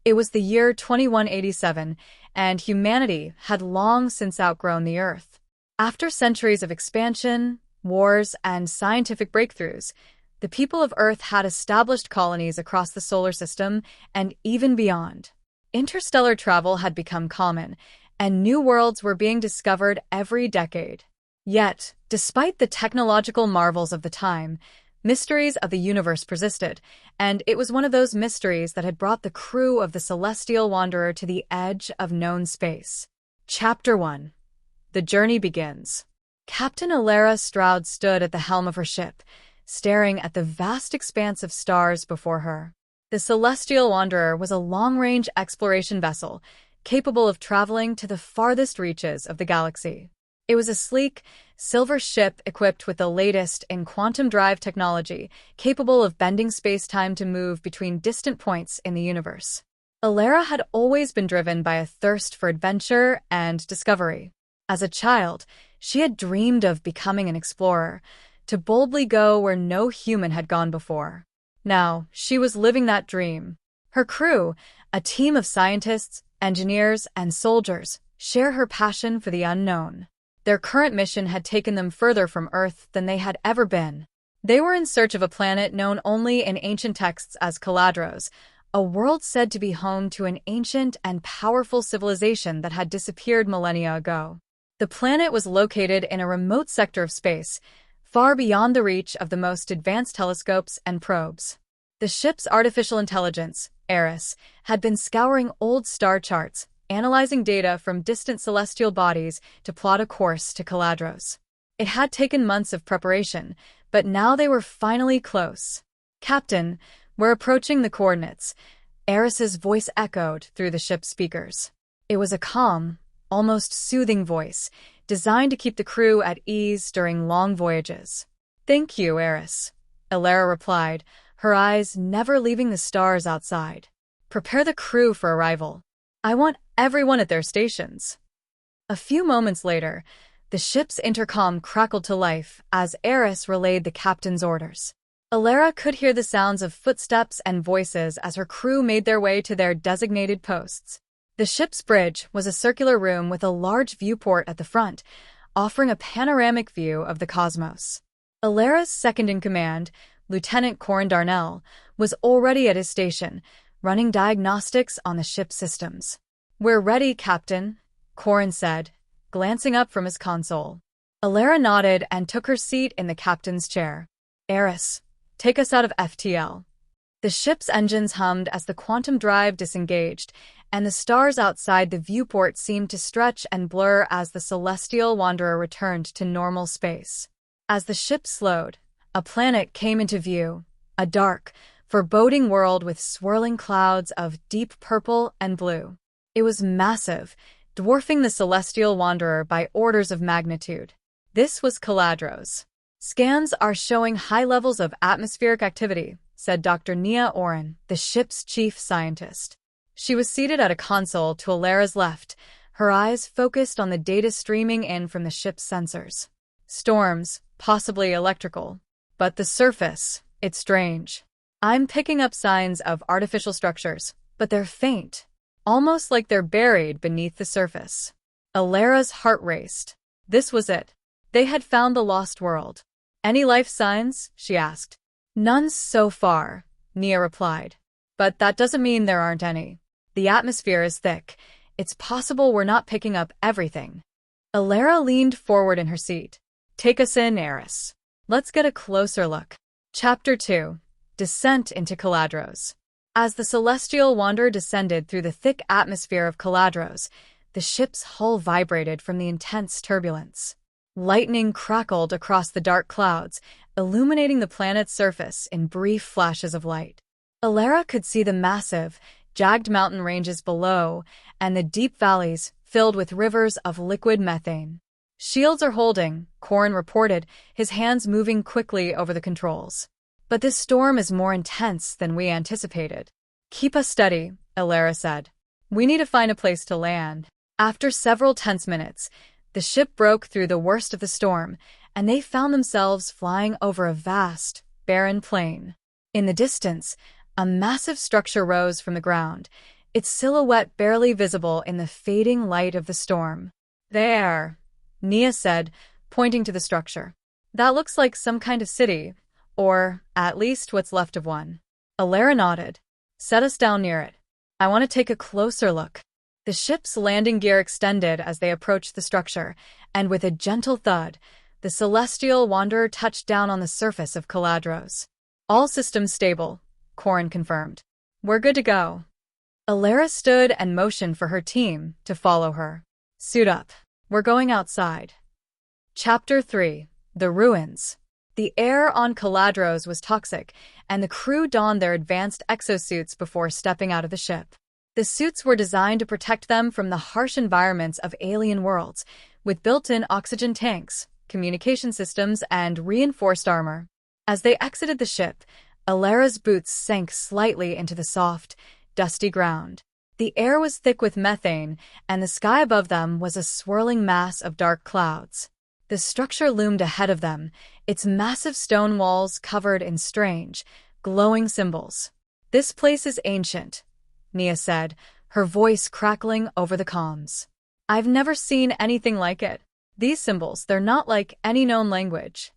It was the year 2187, and humanity had long since outgrown the Earth. After centuries of expansion, wars, and scientific breakthroughs, the people of Earth had established colonies across the solar system and even beyond. Interstellar travel had become common, and new worlds were being discovered every decade. Yet, despite the technological marvels of the time, mysteries of the universe persisted, and it was one of those mysteries that had brought the crew of the Celestial Wanderer to the edge of known space. Chapter 1. The Journey Begins. Captain Alara Stroud stood at the helm of her ship, staring at the vast expanse of stars before her. The Celestial Wanderer was a long-range exploration vessel, capable of traveling to the farthest reaches of the galaxy. It was a sleek, silver ship equipped with the latest in quantum drive technology, capable of bending space-time to move between distant points in the universe. Alara had always been driven by a thirst for adventure and discovery. As a child, she had dreamed of becoming an explorer, to boldly go where no human had gone before. Now, she was living that dream. Her crew, a team of scientists, engineers, and soldiers, share her passion for the unknown. Their current mission had taken them further from Earth than they had ever been. They were in search of a planet known only in ancient texts as Caladros, a world said to be home to an ancient and powerful civilization that had disappeared millennia ago. The planet was located in a remote sector of space, far beyond the reach of the most advanced telescopes and probes. The ship's artificial intelligence, Eris, had been scouring old star charts, analyzing data from distant celestial bodies to plot a course to Caladros. It had taken months of preparation, but now they were finally close. "Captain, we're approaching the coordinates," Eris's voice echoed through the ship's speakers. It was a calm, almost soothing voice, designed to keep the crew at ease during long voyages. "Thank you, Eris," Alara replied, her eyes never leaving the stars outside. "Prepare the crew for arrival. I want everyone at their stations." A few moments later, the ship's intercom crackled to life as Eris relayed the captain's orders. Alara could hear the sounds of footsteps and voices as her crew made their way to their designated posts. The ship's bridge was a circular room with a large viewport at the front, offering a panoramic view of the cosmos. Alara's second-in-command, Lieutenant Corin Darnell, was already at his station, running diagnostics on the ship's systems. "We're ready, Captain," Corin said, glancing up from his console. Alara nodded and took her seat in the captain's chair. "Eris, take us out of FTL." The ship's engines hummed as the quantum drive disengaged, and the stars outside the viewport seemed to stretch and blur as the Celestial Wanderer returned to normal space. As the ship slowed, a planet came into view, a dark, foreboding world with swirling clouds of deep purple and blue. It was massive, dwarfing the Celestial Wanderer by orders of magnitude. This was Caladros. "Scans are showing high levels of atmospheric activity," said Dr. Nia Oren, the ship's chief scientist. She was seated at a console to Alara's left, her eyes focused on the data streaming in from the ship's sensors. "Storms, possibly electrical. But the surface, it's strange. I'm picking up signs of artificial structures, but they're faint, almost like they're buried beneath the surface." Alara's heart raced. This was it. They had found the lost world. "Any life signs?" she asked. "None so far," Nia replied. "But that doesn't mean there aren't any. The atmosphere is thick. It's possible we're not picking up everything." Alara leaned forward in her seat. "Take us in, Eris. Let's get a closer look." Chapter 2. Descent into Caladros. As the Celestial Wanderer descended through the thick atmosphere of Caladros, the ship's hull vibrated from the intense turbulence. Lightning crackled across the dark clouds, illuminating the planet's surface in brief flashes of light. Alara could see the massive, jagged mountain ranges below and the deep valleys filled with rivers of liquid methane. "Shields are holding," Corin reported, his hands moving quickly over the controls. "But this storm is more intense than we anticipated." "Keep us steady," Alara said. "We need to find a place to land." After several tense minutes, the ship broke through the worst of the storm, and they found themselves flying over a vast, barren plain. In the distance, a massive structure rose from the ground, its silhouette barely visible in the fading light of the storm. There, Nia said, pointing to the structure. That looks like some kind of city, or at least what's left of one. Alara nodded. Set us down near it. I want to take a closer look. The ship's landing gear extended as they approached the structure, and with a gentle thud, the celestial wanderer touched down on the surface of Caladros. All systems stable, Corin confirmed. We're good to go. Alara stood and motioned for her team to follow her. Suit up. We're going outside. Chapter 3. The Ruins. The air on Caladros was toxic, and the crew donned their advanced exosuits before stepping out of the ship. The suits were designed to protect them from the harsh environments of alien worlds, with built-in oxygen tanks, communication systems, and reinforced armor. As they exited the ship, Alara's boots sank slightly into the soft, dusty ground. The air was thick with methane, and the sky above them was a swirling mass of dark clouds. The structure loomed ahead of them, its massive stone walls covered in strange, glowing symbols. This place is ancient, Nia said, her voice crackling over the comms. I've never seen anything like it. These symbols, they're not like any known language.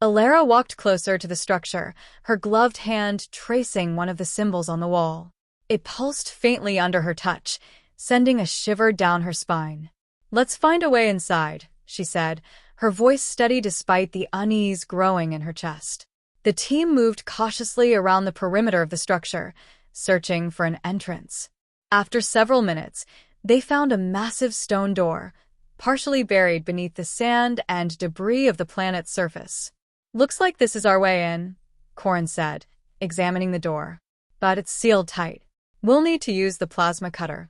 Alara walked closer to the structure, her gloved hand tracing one of the symbols on the wall. It pulsed faintly under her touch, sending a shiver down her spine. Let's find a way inside, she said, her voice steady despite the unease growing in her chest. The team moved cautiously around the perimeter of the structure, searching for an entrance. After several minutes, they found a massive stone door, partially buried beneath the sand and debris of the planet's surface. Looks like this is our way in, Corin said, examining the door. But it's sealed tight. We'll need to use the plasma cutter.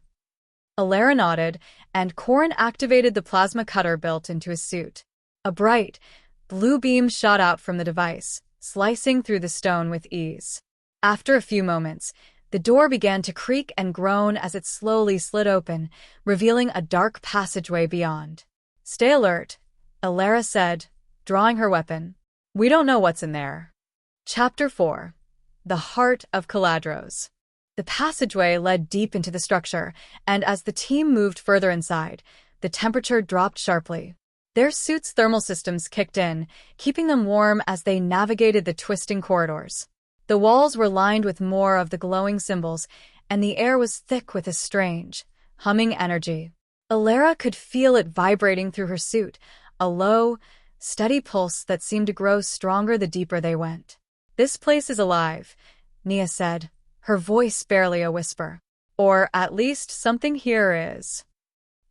Alara nodded, and Corin activated the plasma cutter built into his suit. A bright, blue beam shot out from the device, slicing through the stone with ease. After a few moments, the door began to creak and groan as it slowly slid open, revealing a dark passageway beyond. Stay alert, Alara said, drawing her weapon. We don't know what's in there. Chapter 4. The Heart of Caladros. The passageway led deep into the structure, and as the team moved further inside, the temperature dropped sharply. Their suits' thermal systems kicked in, keeping them warm as they navigated the twisting corridors. The walls were lined with more of the glowing symbols, and the air was thick with a strange, humming energy. Alara could feel it vibrating through her suit, a low, steady pulse that seemed to grow stronger the deeper they went. This place is alive, Nia said, her voice barely a whisper. Or at least something here is.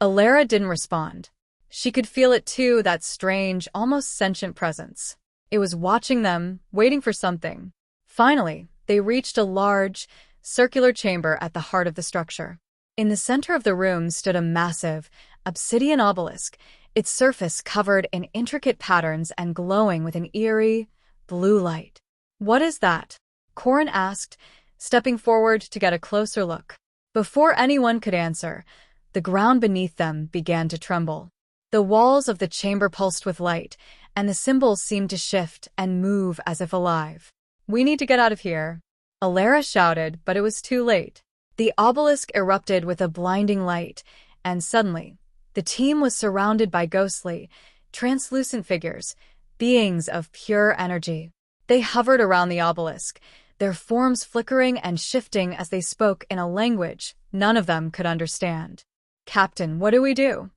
Alara didn't respond. She could feel it too, that strange, almost sentient presence. It was watching them, waiting for something. Finally, they reached a large, circular chamber at the heart of the structure. In the center of the room stood a massive, obsidian obelisk, its surface covered in intricate patterns and glowing with an eerie, blue light. What is that? Corin asked, stepping forward to get a closer look. Before anyone could answer, the ground beneath them began to tremble. The walls of the chamber pulsed with light, and the symbols seemed to shift and move as if alive. We need to get out of here, Alara shouted, but it was too late. The obelisk erupted with a blinding light, and suddenly, the team was surrounded by ghostly, translucent figures, beings of pure energy. They hovered around the obelisk, their forms flickering and shifting as they spoke in a language none of them could understand. Captain, what do we do?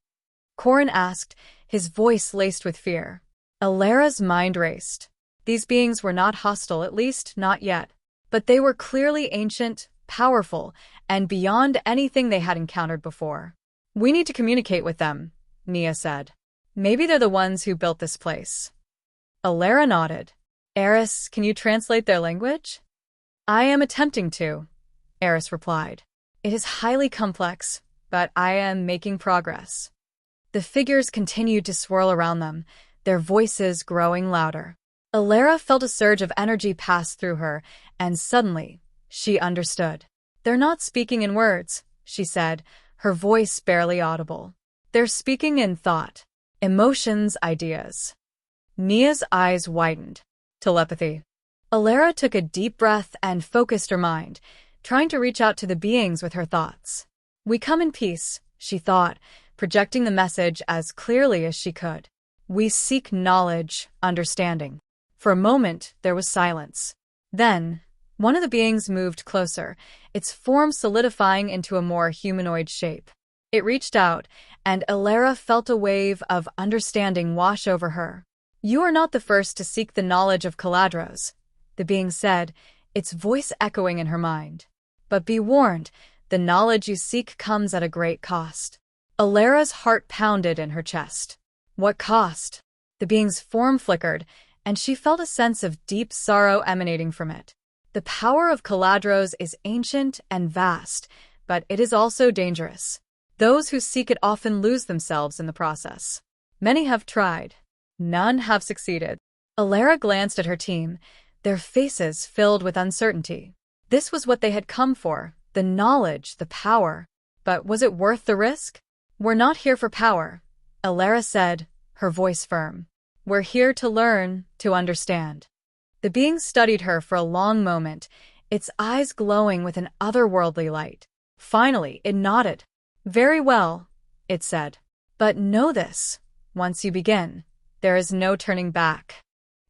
Corin asked, his voice laced with fear. Alara's mind raced. These beings were not hostile, at least not yet. But they were clearly ancient, powerful, and beyond anything they had encountered before. We need to communicate with them, Nia said. Maybe they're the ones who built this place. Alara nodded. Eris, can you translate their language? I am attempting to, Eris replied. It is highly complex, but I am making progress. The figures continued to swirl around them, their voices growing louder. Alara felt a surge of energy pass through her, and suddenly, she understood. They're not speaking in words, she said, her voice barely audible. They're speaking in thought, emotions, ideas. Nia's eyes widened. Telepathy. Alara took a deep breath and focused her mind, trying to reach out to the beings with her thoughts. "We come in peace," she thought, projecting the message as clearly as she could. "We seek knowledge, understanding." For a moment, there was silence. Then, one of the beings moved closer, its form solidifying into a more humanoid shape. It reached out, and Alara felt a wave of understanding wash over her. "You are not the first to seek the knowledge of Caladros," the being said, its voice echoing in her mind. "But be warned, the knowledge you seek comes at a great cost." Alara's heart pounded in her chest. What cost? The being's form flickered, and she felt a sense of deep sorrow emanating from it. The power of Caladros is ancient and vast, but it is also dangerous. Those who seek it often lose themselves in the process. Many have tried. None have succeeded. Alara glanced at her team, their faces filled with uncertainty. This was what they had come for, the knowledge, the power. But was it worth the risk? "We're not here for power," Alara said, her voice firm. "We're here to learn, to understand." The being studied her for a long moment, its eyes glowing with an otherworldly light. Finally, it nodded. "Very well," it said. "But know this, once you begin, there is no turning back."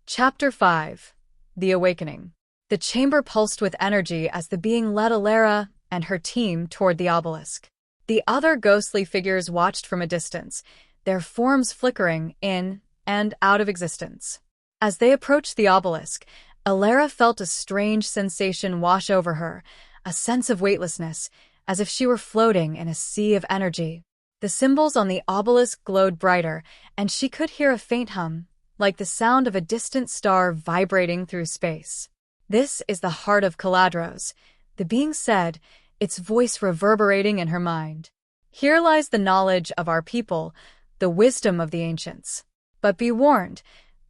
Chapter 5. The Awakening. The chamber pulsed with energy as the being led Alara and her team toward the obelisk. The other ghostly figures watched from a distance, their forms flickering in and out of existence. As they approached the obelisk, Alara felt a strange sensation wash over her, a sense of weightlessness, as if she were floating in a sea of energy. The symbols on the obelisk glowed brighter, and she could hear a faint hum, like the sound of a distant star vibrating through space. "This is the heart of Caladros," the being said, its voice reverberating in her mind. "Here lies the knowledge of our people, the wisdom of the ancients. But be warned,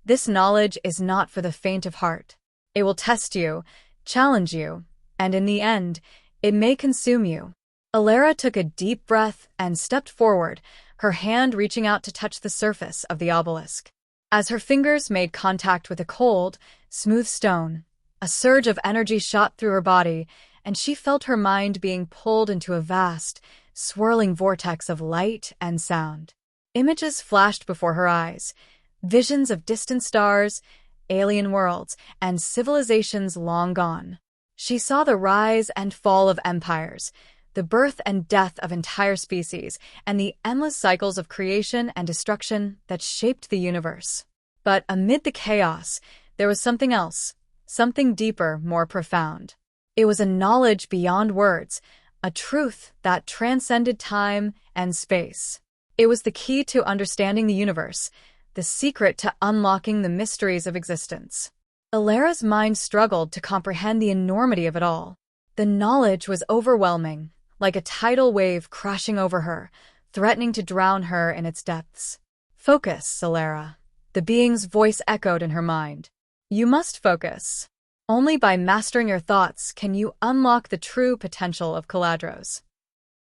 this knowledge is not for the faint of heart. It will test you, challenge you, and in the end, it may consume you." Alara took a deep breath and stepped forward, her hand reaching out to touch the surface of the obelisk. As her fingers made contact with a cold, smooth stone, a surge of energy shot through her body, and she felt her mind being pulled into a vast, swirling vortex of light and sound. Images flashed before her eyes, visions of distant stars, alien worlds, and civilizations long gone. She saw the rise and fall of empires, the birth and death of entire species, and the endless cycles of creation and destruction that shaped the universe. But amid the chaos, there was something else, something deeper, more profound. It was a knowledge beyond words, a truth that transcended time and space. It was the key to understanding the universe, the secret to unlocking the mysteries of existence. Alara's mind struggled to comprehend the enormity of it all. The knowledge was overwhelming, like a tidal wave crashing over her, threatening to drown her in its depths. "Focus, Alara," the being's voice echoed in her mind. "You must focus. Only by mastering your thoughts can you unlock the true potential of Caladros."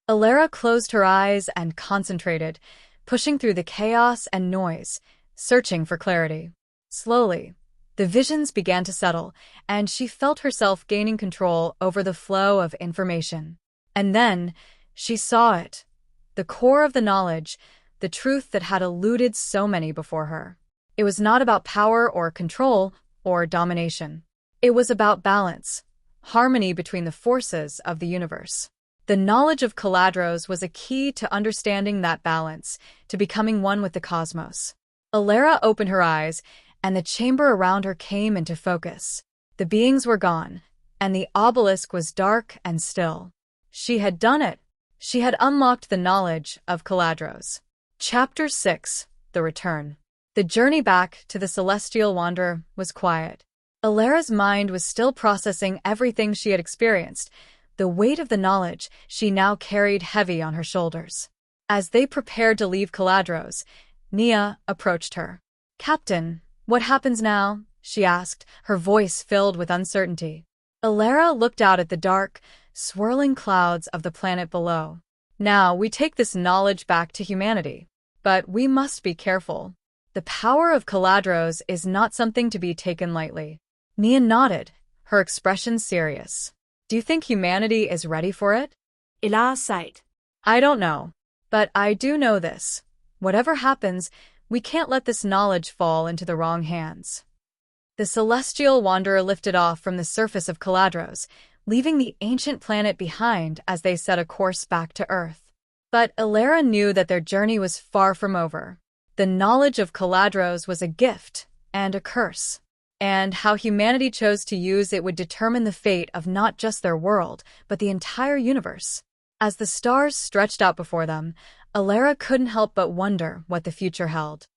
Alara closed her eyes and concentrated, pushing through the chaos and noise, searching for clarity. Slowly, the visions began to settle, and she felt herself gaining control over the flow of information. And then, she saw it, the core of the knowledge, the truth that had eluded so many before her. It was not about power or control or domination. It was about balance, harmony between the forces of the universe. The knowledge of Caladros was a key to understanding that balance, to becoming one with the cosmos. Alara opened her eyes, and the chamber around her came into focus. The beings were gone, and the obelisk was dark and still. She had done it. She had unlocked the knowledge of Caladros. Chapter 6. The Return. The journey back to the Celestial Wanderer was quiet. Alara's mind was still processing everything she had experienced, the weight of the knowledge she now carried heavy on her shoulders. As they prepared to leave Caladros, Nia approached her. "Captain, what happens now?" she asked, her voice filled with uncertainty. Alara looked out at the dark, swirling clouds of the planet below. "Now we take this knowledge back to humanity. But we must be careful. The power of Caladros is not something to be taken lightly." Nia nodded, her expression serious. Do you think humanity is ready for it? إلى sight. I don't know. But I do know this. Whatever happens, we can't let this knowledge fall into the wrong hands. The celestial wanderer lifted off from the surface of Caladros, leaving the ancient planet behind as they set a course back to Earth. But Elara knew that their journey was far from over. The knowledge of Caladros was a gift and a curse, and how humanity chose to use it would determine the fate of not just their world, but the entire universe. As the stars stretched out before them, Elara couldn't help but wonder what the future held.